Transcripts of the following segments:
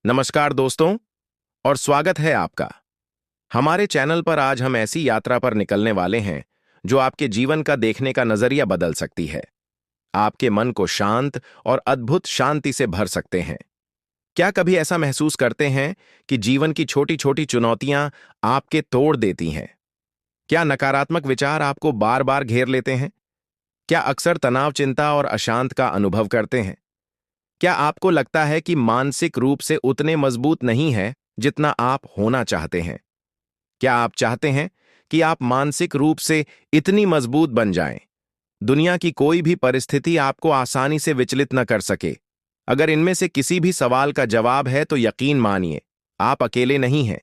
नमस्कार दोस्तों और स्वागत है आपका हमारे चैनल पर। आज हम ऐसी यात्रा पर निकलने वाले हैं जो आपके जीवन का देखने का नजरिया बदल सकती है, आपके मन को शांत और अद्भुत शांति से भर सकते हैं। क्या कभी ऐसा महसूस करते हैं कि जीवन की छोटी छोटी चुनौतियां आपके तोड़ देती हैं? क्या नकारात्मक विचार आपको बार बार घेर लेते हैं? क्या अक्सर तनाव, चिंता और अशांत का अनुभव करते हैं? क्या आपको लगता है कि मानसिक रूप से उतने मजबूत नहीं है जितना आप होना चाहते हैं? क्या आप चाहते हैं कि आप मानसिक रूप से इतनी मजबूत बन जाएं, दुनिया की कोई भी परिस्थिति आपको आसानी से विचलित न कर सके? अगर इनमें से किसी भी सवाल का जवाब है तो यकीन मानिए, आप अकेले नहीं हैं।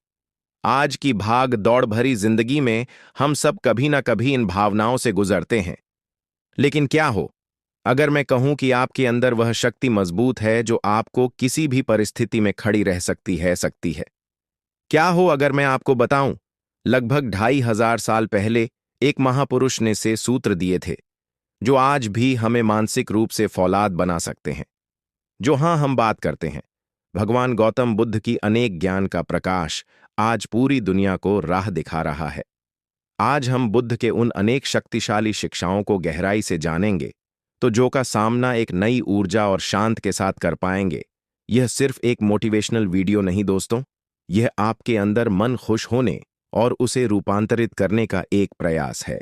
आज की भाग दौड़ भरी जिंदगी में हम सब कभी ना कभी इन भावनाओं से गुजरते हैं। लेकिन क्या हो अगर मैं कहूं कि आपके अंदर वह शक्ति मजबूत है जो आपको किसी भी परिस्थिति में खड़ी रह सकती है? क्या हो अगर मैं आपको बताऊं, लगभग 2500 साल पहले एक महापुरुष ने से सूत्र दिए थे जो आज भी हमें मानसिक रूप से फौलाद बना सकते हैं। जो हां, हम बात करते हैं भगवान गौतम बुद्ध की अनेक ज्ञान का प्रकाश आज पूरी दुनिया को राह दिखा रहा है। आज हम बुद्ध के उन अनेक शक्तिशाली शिक्षाओं को गहराई से जानेंगे तो जो का सामना एक नई ऊर्जा और शांत के साथ कर पाएंगे। यह सिर्फ एक मोटिवेशनल वीडियो नहीं दोस्तों, यह आपके अंदर मन खुश होने और उसे रूपांतरित करने का एक प्रयास है।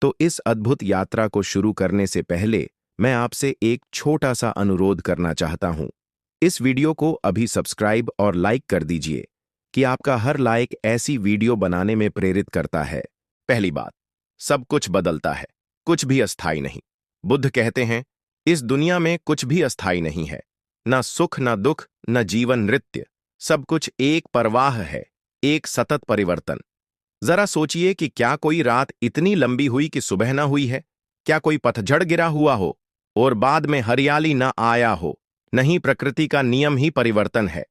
तो इस अद्भुत यात्रा को शुरू करने से पहले मैं आपसे एक छोटा सा अनुरोध करना चाहता हूं। इस वीडियो को अभी सब्सक्राइब और लाइक कर दीजिए कि आपका हर लाइक ऐसी वीडियो बनाने में प्रेरित करता है। पहली बात, सब कुछ बदलता है, कुछ भी अस्थायी नहीं। बुद्ध कहते हैं, इस दुनिया में कुछ भी अस्थायी नहीं है, न सुख न दुख न जीवन नृत्य, सब कुछ एक प्रवाह है, एक सतत परिवर्तन। जरा सोचिए कि क्या कोई रात इतनी लंबी हुई कि सुबह न हुई है? क्या कोई पतझड़ गिरा हुआ हो और बाद में हरियाली न आया हो? नहीं, प्रकृति का नियम ही परिवर्तन है।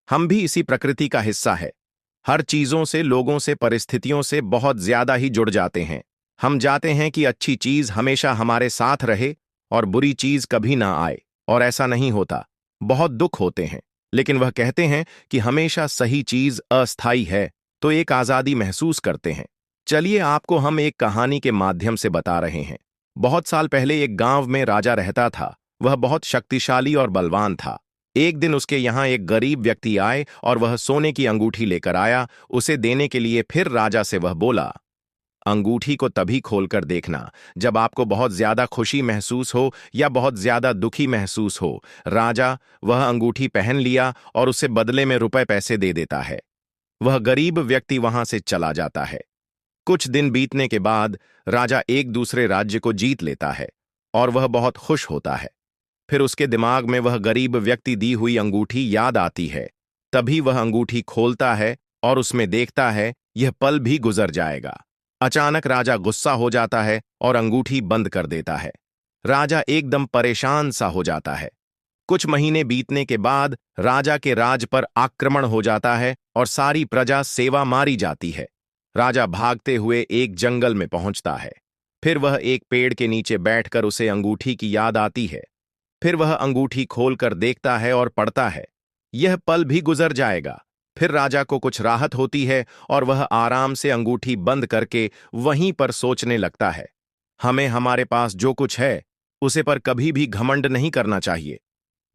हम भी इसी प्रकृति का हिस्सा है। हर चीजों से, लोगों से, परिस्थितियों से बहुत ज्यादा ही जुड़ जाते हैं। हम चाहते हैं कि अच्छी चीज हमेशा हमारे साथ रहे और बुरी चीज कभी ना आए, और ऐसा नहीं होता। बहुत दुख होते हैं, लेकिन वह कहते हैं कि हमेशा सही चीज अस्थायी है, तो एक आजादी महसूस करते हैं। चलिए आपको हम एक कहानी के माध्यम से बता रहे हैं। बहुत साल पहले एक गांव में राजा रहता था। वह बहुत शक्तिशाली और बलवान था। एक दिन उसके यहाँ एक गरीब व्यक्ति आए और वह सोने की अंगूठी लेकर आया उसे देने के लिए। फिर राजा से वह बोला, अंगूठी को तभी खोलकर देखना जब आपको बहुत ज्यादा खुशी महसूस हो या बहुत ज्यादा दुखी महसूस हो। राजा वह अंगूठी पहन लिया और उसे बदले में रुपए पैसे दे देता है। वह गरीब व्यक्ति वहां से चला जाता है। कुछ दिन बीतने के बाद राजा एक दूसरे राज्य को जीत लेता है और वह बहुत खुश होता है। फिर उसके दिमाग में वह गरीब व्यक्ति दी हुई अंगूठी याद आती है। तभी वह अंगूठी खोलता है और उसमें देखता है यह पल भी गुजर जाएगा। अचानक राजा गुस्सा हो जाता है और अंगूठी बंद कर देता है। राजा एकदम परेशान सा हो जाता है। कुछ महीने बीतने के बाद राजा के राज पर आक्रमण हो जाता है और सारी प्रजा सेवा मारी जाती है। राजा भागते हुए एक जंगल में पहुंचता है। फिर वह एक पेड़ के नीचे बैठकर उसे अंगूठी की याद आती है। फिर वह अंगूठी खोलकर देखता है और पढ़ता है, यह पल भी गुजर जाएगा। फिर राजा को कुछ राहत होती है और वह आराम से अंगूठी बंद करके वहीं पर सोचने लगता है, हमें हमारे पास जो कुछ है उसे पर कभी भी घमंड नहीं करना चाहिए।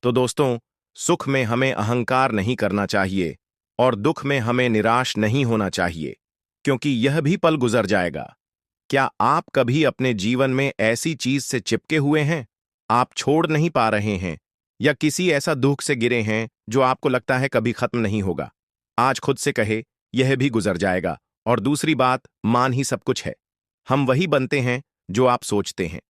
तो दोस्तों, सुख में हमें अहंकार नहीं करना चाहिए और दुख में हमें निराश नहीं होना चाहिए, क्योंकि यह भी पल गुजर जाएगा। क्या आप कभी अपने जीवन में ऐसी चीज से चिपके हुए हैं, आप छोड़ नहीं पा रहे हैं, या किसी ऐसा दुख से गिरे हैं जो आपको लगता है कभी खत्म नहीं होगा? आज खुद से कहे, यह भी गुजर जाएगा। और दूसरी बात, मान ही सब कुछ है। हम वही बनते हैं जो आप सोचते हैं।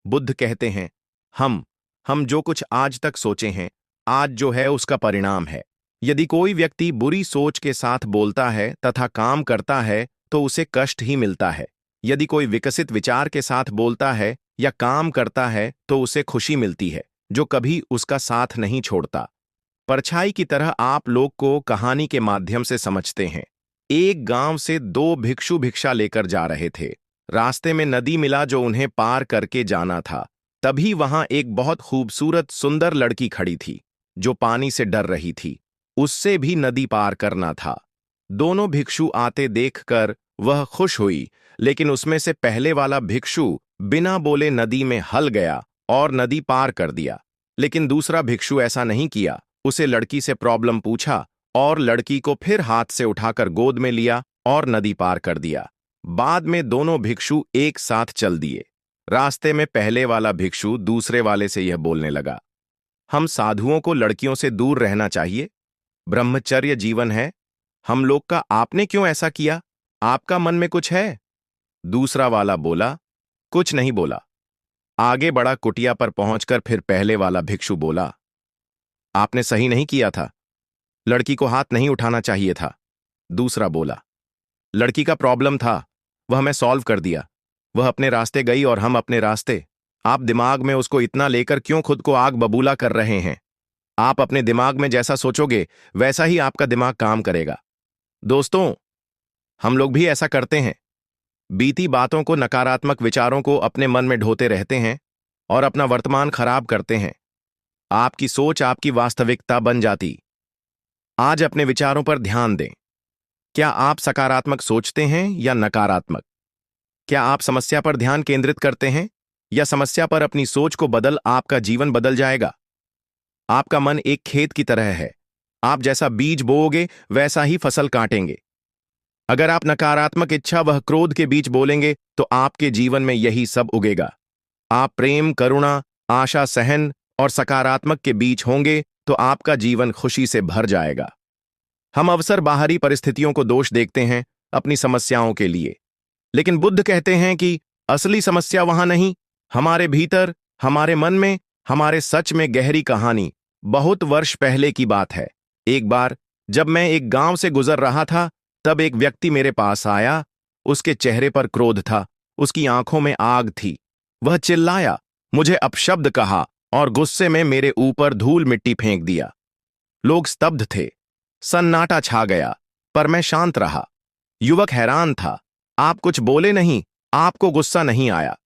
बुद्ध कहते हैं, हम जो कुछ आज तक सोचे हैं, आज जो है उसका परिणाम है। यदि कोई व्यक्ति बुरी सोच के साथ बोलता है तथा काम करता है तो उसे कष्ट ही मिलता है। यदि कोई विकसित विचार के साथ बोलता है या काम करता है तो उसे खुशी मिलती है, जो कभी उसका साथ नहीं छोड़ता। परछाई की तरह आप लोग को कहानी के माध्यम से समझते हैं। एक गांव से दो भिक्षु भिक्षा लेकर जा रहे थे। रास्ते में नदी मिला जो उन्हें पार करके जाना था। तभी वहां एक बहुत खूबसूरत सुंदर लड़की खड़ी थी जो पानी से डर रही थी। उससे भी नदी पार करना था। दोनों भिक्षु आते देखकर वह खुश हुई, लेकिन उसमें से पहले वाला भिक्षु बिना बोले नदी में हल गया और नदी पार कर दिया। लेकिन दूसरा भिक्षु ऐसा नहीं किया। उसे लड़की से प्रॉब्लम पूछा और लड़की को फिर हाथ से उठाकर गोद में लिया और नदी पार कर दिया। बाद में दोनों भिक्षु एक साथ चल दिए। रास्ते में पहले वाला भिक्षु दूसरे वाले से यह बोलने लगा, हम साधुओं को लड़कियों से दूर रहना चाहिए, ब्रह्मचर्य जीवन है। हम लोग का आपने क्यों ऐसा किया? आपका मन में कुछ है? दूसरा वाला बोला, कुछ नहीं बोला। आगे बढ़ा कुटिया पर पहुंचकर फिर पहले वाला भिक्षु बोला, आपने सही नहीं किया था, लड़की को हाथ नहीं उठाना चाहिए था। दूसरा बोला, लड़की का प्रॉब्लम था, वह मैं सॉल्व कर दिया। वह अपने रास्ते गई और हम अपने रास्ते। आप दिमाग में उसको इतना लेकर क्यों खुद को आग बबूला कर रहे हैं? आप अपने दिमाग में जैसा सोचोगे वैसा ही आपका दिमाग काम करेगा। दोस्तों, हम लोग भी ऐसा करते हैं। बीती बातों को, नकारात्मक विचारों को अपने मन में ढोते रहते हैं और अपना वर्तमान खराब करते हैं। आपकी सोच आपकी वास्तविकता बन जाती। आज अपने विचारों पर ध्यान दें। क्या आप सकारात्मक सोचते हैं या नकारात्मक? क्या आप समस्या पर ध्यान केंद्रित करते हैं या समस्या पर अपनी सोच को बदल आपका जीवन बदल जाएगा? आपका मन एक खेत की तरह है। आप जैसा बीज बोओगे वैसा ही फसल काटेंगे। अगर आप नकारात्मक इच्छा व क्रोध के बीच बोलेंगे तो आपके जीवन में यही सब उगेगा। आप प्रेम, करुणा, आशा, सहन और सकारात्मक के बीच होंगे तो आपका जीवन खुशी से भर जाएगा। हम अवसर बाहरी परिस्थितियों को दोष देखते हैं अपनी समस्याओं के लिए, लेकिन बुद्ध कहते हैं कि असली समस्या वहां नहीं, हमारे भीतर, हमारे मन में, हमारे सच में गहरी कहानी बहुत वर्ष पहले की बात है। एक बार जब मैं एक गांव से गुजर रहा था, तब एक व्यक्ति मेरे पास आया। उसके चेहरे पर क्रोध था, उसकी आंखों में आग थी। वह चिल्लाया, मुझे अपशब्द कहा और गुस्से में मेरे ऊपर धूल मिट्टी फेंक दिया। लोग स्तब्ध थे, सन्नाटा छा गया, पर मैं शांत रहा। युवक हैरान था, आप कुछ बोले नहीं, आपको गुस्सा नहीं आया।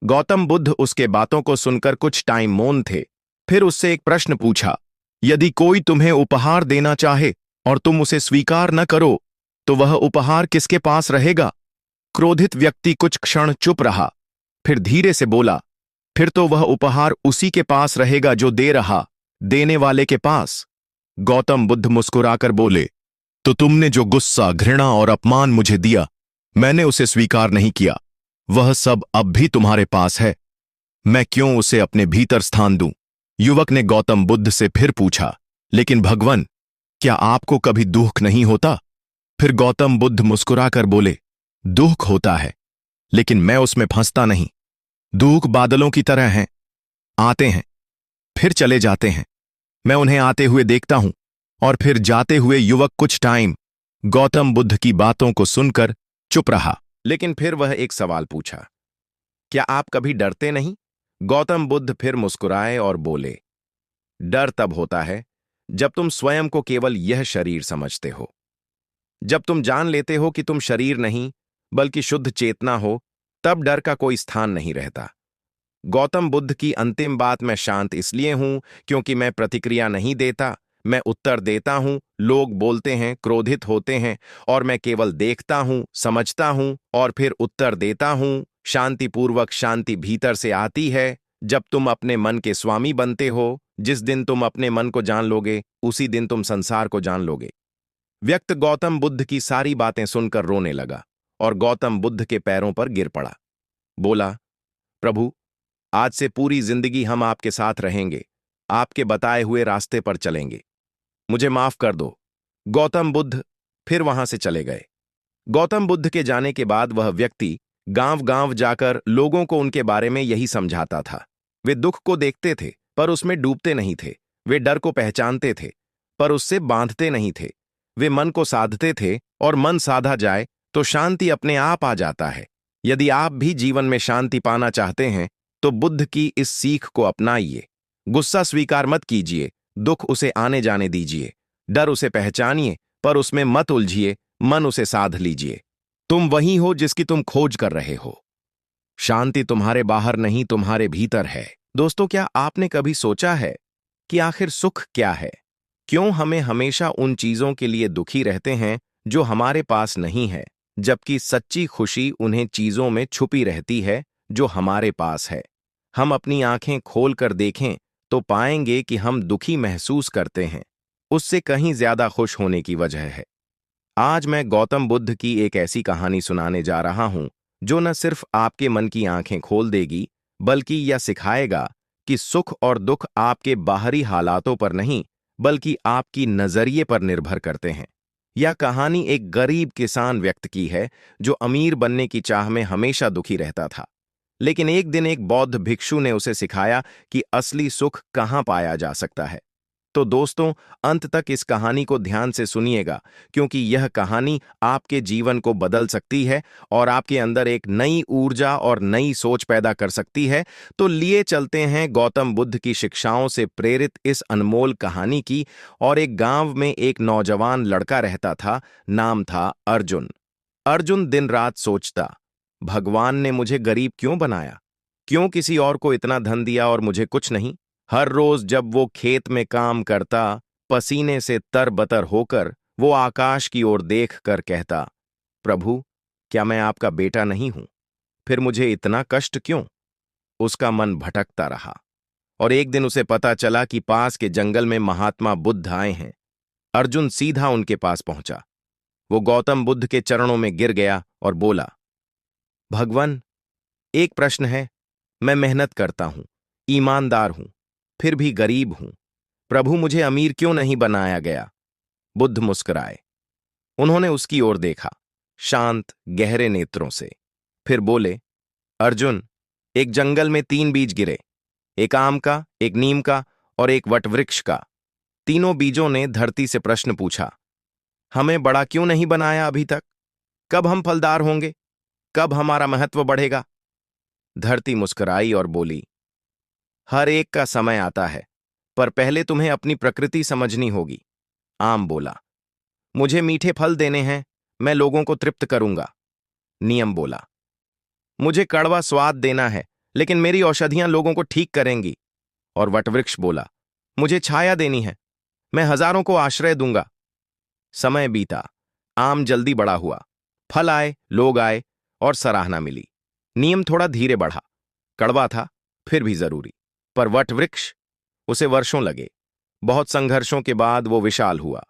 गौतम बुद्ध उसके बातों को सुनकर कुछ टाइम मौन थे। फिर उससे एक प्रश्न पूछा, यदि कोई तुम्हें उपहार देना चाहे और तुम उसे स्वीकार न करो तो वह उपहार किसके पास रहेगा? क्रोधित व्यक्ति कुछ क्षण चुप रहा, फिर धीरे से बोला, फिर तो वह उपहार उसी के पास रहेगा जो दे रहा, देने वाले के पास। गौतम बुद्ध मुस्कुराकर बोले, तो तुमने जो गुस्सा, घृणा और अपमान मुझे दिया, मैंने उसे स्वीकार नहीं किया। वह सब अब भी तुम्हारे पास है। मैं क्यों उसे अपने भीतर स्थान दूं? युवक ने गौतम बुद्ध से फिर पूछा, लेकिन भगवान, क्या आपको कभी दुख नहीं होता? फिर गौतम बुद्ध मुस्कुराकर बोले, दुख होता है, लेकिन मैं उसमें फंसता नहीं। दुख बादलों की तरह हैं, आते हैं फिर चले जाते हैं। मैं उन्हें आते हुए देखता हूं और फिर जाते हुए। युवक कुछ टाइम गौतम बुद्ध की बातों को सुनकर चुप रहा, लेकिन फिर वह एक सवाल पूछा, क्या आप कभी डरते नहीं? गौतम बुद्ध फिर मुस्कुराए और बोले, डर तब होता है जब तुम स्वयं को केवल यह शरीर समझते हो। जब तुम जान लेते हो कि तुम शरीर नहीं बल्कि शुद्ध चेतना हो, तब डर का कोई स्थान नहीं रहता। गौतम बुद्ध की अंतिम बात, मैं शांत इसलिए हूं क्योंकि मैं प्रतिक्रिया नहीं देता, मैं उत्तर देता हूं। लोग बोलते हैं, क्रोधित होते हैं, और मैं केवल देखता हूं, समझता हूं और फिर उत्तर देता हूं। शांतिपूर्वक शांति भीतर से आती है जब तुम अपने मन के स्वामी बनते हो। जिस दिन तुम अपने मन को जान लोगे, उसी दिन तुम संसार को जान लोगे। व्यक्त गौतम बुद्ध की सारी बातें सुनकर रोने लगा और गौतम बुद्ध के पैरों पर गिर पड़ा। बोला, प्रभु, आज से पूरी जिंदगी हम आपके साथ रहेंगे, आपके बताए हुए रास्ते पर चलेंगे, मुझे माफ कर दो। गौतम बुद्ध फिर वहां से चले गए। गौतम बुद्ध के जाने के बाद वह व्यक्ति गांव-गांव जाकर लोगों को उनके बारे में यही समझाता था। वे दुख को देखते थे पर उसमें डूबते नहीं थे। वे डर को पहचानते थे पर उससे बांधते नहीं थे। वे मन को साधते थे और मन साधा जाए तो शांति अपने आप आ जाता है। यदि आप भी जीवन में शांति पाना चाहते हैं तो बुद्ध की इस सीख को अपनाइए। गुस्सा स्वीकार मत कीजिए, दुख उसे आने जाने दीजिए। डर उसे पहचानिए पर उसमें मत उलझिए, मन उसे साध लीजिए। तुम वही हो जिसकी तुम खोज कर रहे हो। शांति तुम्हारे बाहर नहीं, तुम्हारे भीतर है। दोस्तों, क्या आपने कभी सोचा है कि आखिर सुख क्या है? क्यों हमें हमेशा उन चीजों के लिए दुखी रहते हैं जो हमारे पास नहीं है, जबकि सच्ची खुशी उन्हें चीजों में छुपी रहती है जो हमारे पास है। हम अपनी आंखें खोल कर देखें तो पाएंगे कि हम दुखी महसूस करते हैं, उससे कहीं ज्यादा खुश होने की वजह है। आज मैं गौतम बुद्ध की एक ऐसी कहानी सुनाने जा रहा हूं जो न सिर्फ आपके मन की आंखें खोल देगी, बल्कि यह सिखाएगा कि सुख और दुख आपके बाहरी हालातों पर नहीं, बल्कि आपकी नजरिए पर निर्भर करते हैं। यह कहानी एक गरीब किसान व्यक्ति की है जो अमीर बनने की चाह में हमेशा दुखी रहता था। लेकिन एक दिन एक बौद्ध भिक्षु ने उसे सिखाया कि असली सुख कहाँ पाया जा सकता है। तो दोस्तों, अंत तक इस कहानी को ध्यान से सुनिएगा, क्योंकि यह कहानी आपके जीवन को बदल सकती है और आपके अंदर एक नई ऊर्जा और नई सोच पैदा कर सकती है। तो लिए चलते हैं गौतम बुद्ध की शिक्षाओं से प्रेरित इस अनमोल कहानी की। और एक गांव में एक नौजवान लड़का रहता था, नाम था अर्जुन। अर्जुन दिन रात सोचता, भगवान ने मुझे गरीब क्यों बनाया? क्यों किसी और को इतना धन दिया और मुझे कुछ नहीं? हर रोज जब वो खेत में काम करता, पसीने से तरबतर होकर वो आकाश की ओर देख कर कहता, प्रभु, क्या मैं आपका बेटा नहीं हूं? फिर मुझे इतना कष्ट क्यों? उसका मन भटकता रहा और एक दिन उसे पता चला कि पास के जंगल में महात्मा बुद्ध आए हैं। अर्जुन सीधा उनके पास पहुंचा। वो गौतम बुद्ध के चरणों में गिर गया और बोला, भगवान, एक प्रश्न है। मैं मेहनत करता हूं, ईमानदार हूं, फिर भी गरीब हूं। प्रभु, मुझे अमीर क्यों नहीं बनाया गया? बुद्ध मुस्कुराए। उन्होंने उसकी ओर देखा, शांत गहरे नेत्रों से। फिर बोले, अर्जुन, एक जंगल में 3 बीज गिरे, एक आम का, एक नीम का और एक वटवृक्ष का। तीनों बीजों ने धरती से प्रश्न पूछा, हमें बड़ा क्यों नहीं बनाया अभी तक? कब हम फलदार होंगे? कब हमारा महत्व बढ़ेगा? धरती मुस्कुराई और बोली, हर एक का समय आता है, पर पहले तुम्हें अपनी प्रकृति समझनी होगी। आम बोला, मुझे मीठे फल देने हैं, मैं लोगों को तृप्त करूंगा। नियम बोला, मुझे कड़वा स्वाद देना है, लेकिन मेरी औषधियां लोगों को ठीक करेंगी। और वटवृक्ष बोला, मुझे छाया देनी है, मैं हजारों को आश्रय दूंगा। समय बीता, आम जल्दी बड़ा हुआ, फल आए, लोग आए और सराहना मिली। नियम थोड़ा धीरे बढ़ा, कड़वा था, फिर भी जरूरी। पर वटवृक्ष, उसे वर्षों लगे। बहुत संघर्षों के बाद वो विशाल हुआ।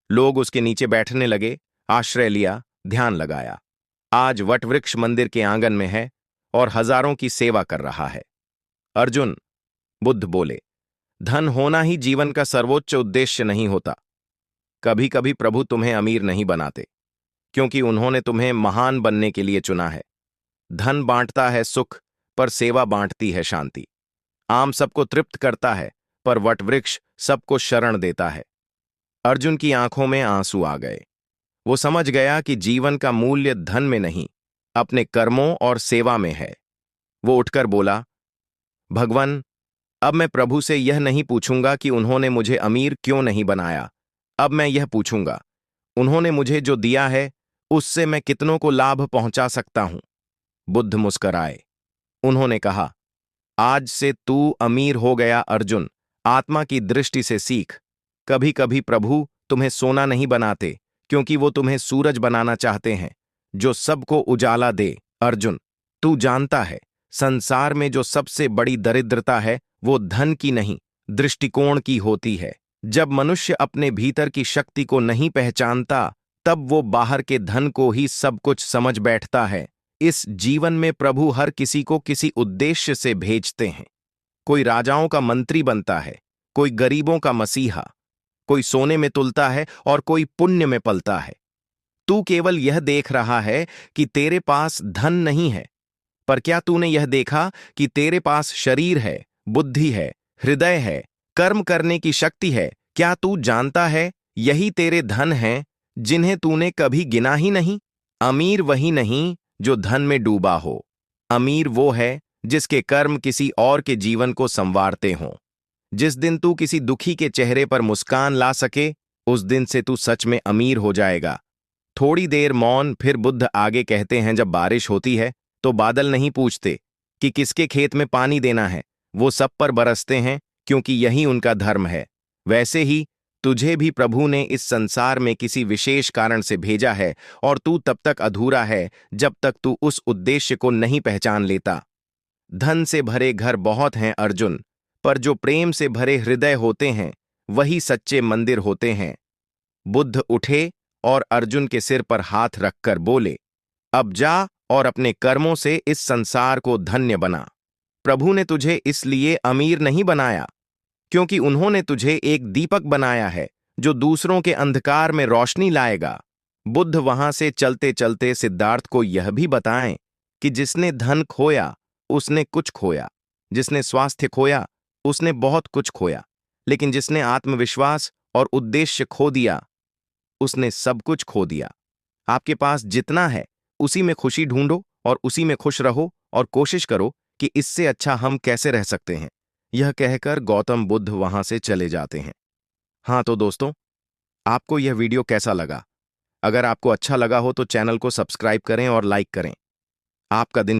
लोग उसके नीचे बैठने लगे, आश्रय लिया, ध्यान लगाया। आज वटवृक्ष मंदिर के आंगन में है और हजारों की सेवा कर रहा है। अर्जुन, बुद्ध बोले, धन होना ही जीवन का सर्वोच्च उद्देश्य नहीं होता। कभी कभी प्रभु तुम्हें अमीर नहीं बनाते, क्योंकि उन्होंने तुम्हें महान बनने के लिए चुना है। धन बांटता है सुख, पर सेवा बांटती है शांति। आम सबको तृप्त करता है, पर वटवृक्ष सबको शरण देता है। अर्जुन की आंखों में आंसू आ गए। वो समझ गया कि जीवन का मूल्य धन में नहीं, अपने कर्मों और सेवा में है। वो उठकर बोला, भगवान, अब मैं प्रभु से यह नहीं पूछूंगा कि उन्होंने मुझे अमीर क्यों नहीं बनाया। अब मैं यह पूछूंगा, उन्होंने मुझे जो दिया है उससे मैं कितनों को लाभ पहुंचा सकता हूं। बुद्ध मुस्कराए। उन्होंने कहा, आज से तू अमीर हो गया अर्जुन। आत्मा की दृष्टि से सीख। कभी कभी प्रभु तुम्हें सोना नहीं बनाते, क्योंकि वो तुम्हें सूरज बनाना चाहते हैं, जो सबको उजाला दे। अर्जुन, तू जानता है, संसार में जो सबसे बड़ी दरिद्रता है वो धन की नहीं, दृष्टिकोण की होती है। जब मनुष्य अपने भीतर की शक्ति को नहीं पहचानता, तब वो बाहर के धन को ही सब कुछ समझ बैठता है। इस जीवन में प्रभु हर किसी को किसी उद्देश्य से भेजते हैं। कोई राजाओं का मंत्री बनता है, कोई गरीबों का मसीहा, कोई सोने में तुलता है और कोई पुण्य में पलता है। तू केवल यह देख रहा है कि तेरे पास धन नहीं है, पर क्या तूने यह देखा कि तेरे पास शरीर है, बुद्धि है, हृदय है, कर्म करने की शक्ति है? क्या तू जानता है यही तेरे धन हैं, जिन्हें तूने कभी गिना ही नहीं? अमीर वही नहीं जो धन में डूबा हो। अमीर वो है जिसके कर्म किसी और के जीवन को संवारते हों। जिस दिन तू किसी दुखी के चेहरे पर मुस्कान ला सके, उस दिन से तू सच में अमीर हो जाएगा। थोड़ी देर मौन, फिर बुद्ध आगे कहते हैं, जब बारिश होती है तो बादल नहीं पूछते कि किसके खेत में पानी देना है, वो सब पर बरसते हैं, क्योंकि यही उनका धर्म है। वैसे ही तुझे भी प्रभु ने इस संसार में किसी विशेष कारण से भेजा है और तू तब तक अधूरा है जब तक तू उस उद्देश्य को नहीं पहचान लेता। धन से भरे घर बहुत हैं अर्जुन, पर जो प्रेम से भरे हृदय होते हैं वही सच्चे मंदिर होते हैं। बुद्ध उठे और अर्जुन के सिर पर हाथ रखकर बोले, अब जा और अपने कर्मों से इस संसार को धन्य बना। प्रभु ने तुझे इसलिए अमीर नहीं बनाया क्योंकि उन्होंने तुझे एक दीपक बनाया है जो दूसरों के अंधकार में रोशनी लाएगा। बुद्ध वहां से चलते चलते सिद्धार्थ को यह भी बताएं कि जिसने धन खोया उसने कुछ खोया, जिसने स्वास्थ्य खोया उसने बहुत कुछ खोया, लेकिन जिसने आत्मविश्वास और उद्देश्य खो दिया उसने सब कुछ खो दिया। आपके पास जितना है उसी में खुशी ढूंढो और उसी में खुश रहो और कोशिश करो कि इससे अच्छा हम कैसे रह सकते हैं। यह कहकर गौतम बुद्ध वहां से चले जाते हैं। हाँ तो दोस्तों, आपको यह वीडियो कैसा लगा? अगर आपको अच्छा लगा हो तो चैनल को सब्सक्राइब करें और लाइक करें। आपका दिन